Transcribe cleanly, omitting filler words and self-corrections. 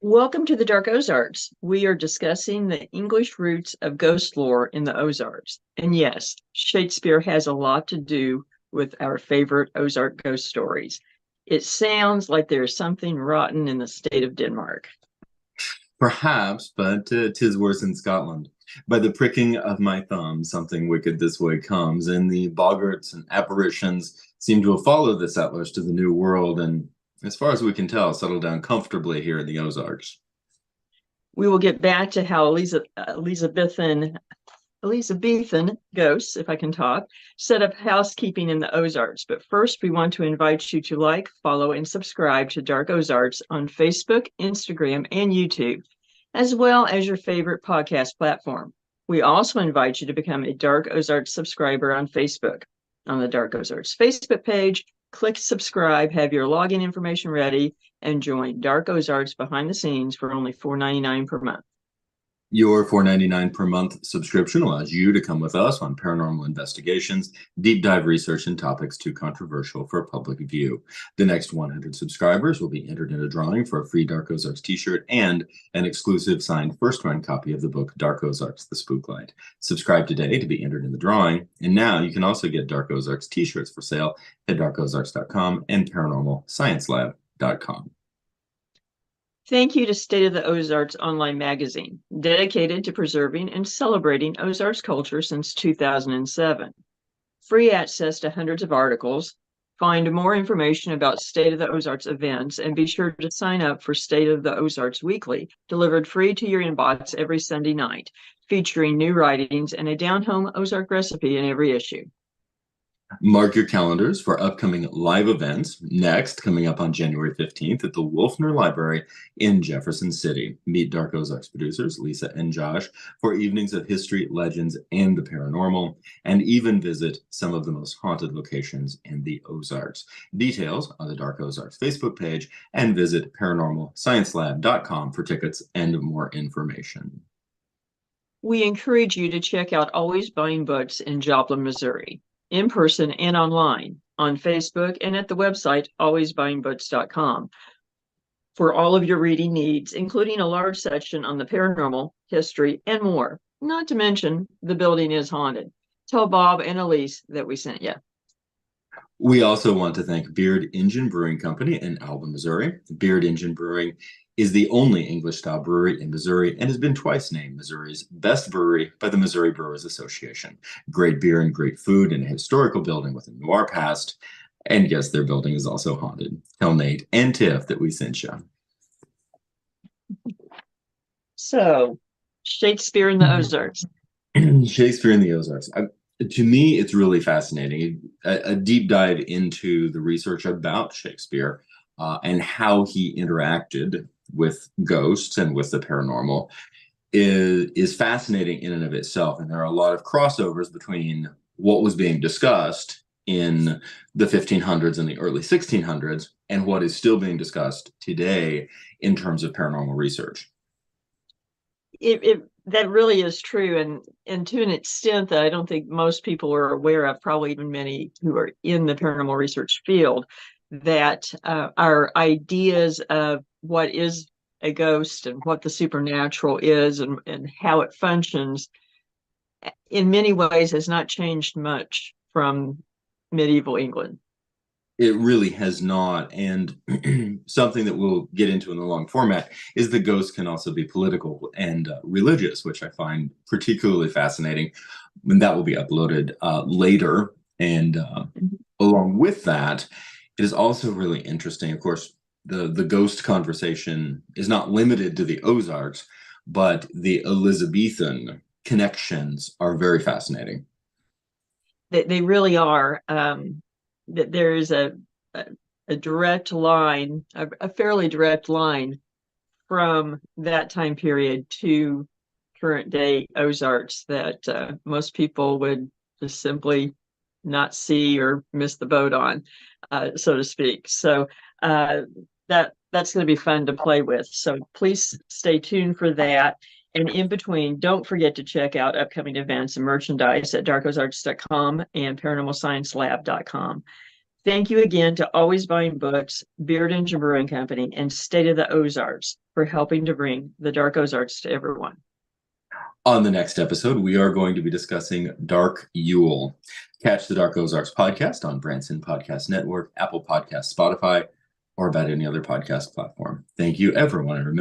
Welcome to the Dark Ozarks. We are discussing the English roots of ghost lore in the Ozarks. And yes, Shakespeare has a lot to do with our favorite Ozark ghost stories. It sounds like there's something rotten in the state of Denmark. Perhaps, but 'tis worse in Scotland. By the pricking of my thumb, something wicked this way comes, and the boggarts and apparitions seem to have followed the settlers to the New World, and as far as we can tell, settled down comfortably here in the Ozarks. We will get back to how Elizabethan ghosts, if I can talk, set up housekeeping in the Ozarks. But first, we want to invite you to like, follow, and subscribe to Dark Ozarks on Facebook, Instagram, and YouTube, as well as your favorite podcast platform. We also invite you to become a Dark Ozarks subscriber on Facebook. On the Dark Ozarks Facebook page, click subscribe, have your login information ready, and join Dark Ozarks behind the scenes for only $4.99 per month. Your $4.99 per month subscription allows you to come with us on paranormal investigations, deep dive research, and topics too controversial for public view. The next 100 subscribers will be entered in a drawing for a free Dark Ozarks t-shirt and an exclusive signed first-run copy of the book Dark Ozarks, The Spooklight. Subscribe today to be entered in the drawing, and now you can also get Dark Ozarks t-shirts for sale at darkozarks.com and paranormalsciencelab.com. Thank you to State of the Ozarks online magazine, dedicated to preserving and celebrating Ozarks culture since 2007. Free access to hundreds of articles. Find more information about State of the Ozarks events and be sure to sign up for State of the Ozarks Weekly, delivered free to your inbox every Sunday night, featuring new writings and a down-home Ozark recipe in every issue. Mark your calendars for upcoming live events. Next, coming up on January 15th at the Wolfner Library in Jefferson City. Meet Dark Ozarks producers Lisa and Josh for evenings of history, legends, and the paranormal, and even visit some of the most haunted locations in the Ozarks. Details on the Dark Ozarks Facebook page, and visit paranormalsciencelab.com for tickets and more information. We encourage you to check out Always Buying Books in Joplin, Missouri, in person and online, on Facebook and at the website alwaysbuyingbooks.com for all of your reading needs, including a large section on the paranormal, history, and more. Not to mention, the building is haunted. Tell Bob and Elise that we sent you. We also want to thank Beard Engine Brewing Company in Alba, Missouri. Beard Engine Brewing is the only English-style brewery in Missouri and has been twice named Missouri's best brewery by the Missouri Brewers Association. Great beer and great food in a historical building with a noir past. And yes, their building is also haunted. Tell Nate and Tiff that we sent you. So, Shakespeare in the Ozarks. Shakespeare in the Ozarks. To me, it's really fascinating. A deep dive into the research about Shakespeare and how he interacted with ghosts and with the paranormal is fascinating in and of itself. And there are a lot of crossovers between what was being discussed in the 1500s and the early 1600s and what is still being discussed today in terms of paranormal research. That really is true, and to an extent that I don't think most people are aware of, probably even many who are in the paranormal research field, that our ideas of what is a ghost and what the supernatural is and how it functions in many ways has not changed much from medieval England. It really has not. And something that we'll get into in the long format is that ghosts can also be political and religious, which I find particularly fascinating. And that will be uploaded later. And along with that, it is also really interesting. Of course, the ghost conversation is not limited to the Ozarks, but the Elizabethan connections are very fascinating. They really are. That there is a direct line, a fairly direct line from that time period to current day Ozarks that most people would just simply not see or miss the boat on, so to speak. So that's going to be fun to play with. So please stay tuned for that. And in between, don't forget to check out upcoming events and merchandise at darkozarts.com and paranormalsciencelab.com. Thank you again to Always Buying Books, Beard Engine Brewing Company, and State of the Ozarks for helping to bring the Dark Ozarks to everyone. On the next episode, we are going to be discussing Dark Yule. Catch the Dark Ozarks podcast on Branson Podcast Network, Apple Podcasts, Spotify, or about any other podcast platform. Thank you, everyone. And remember,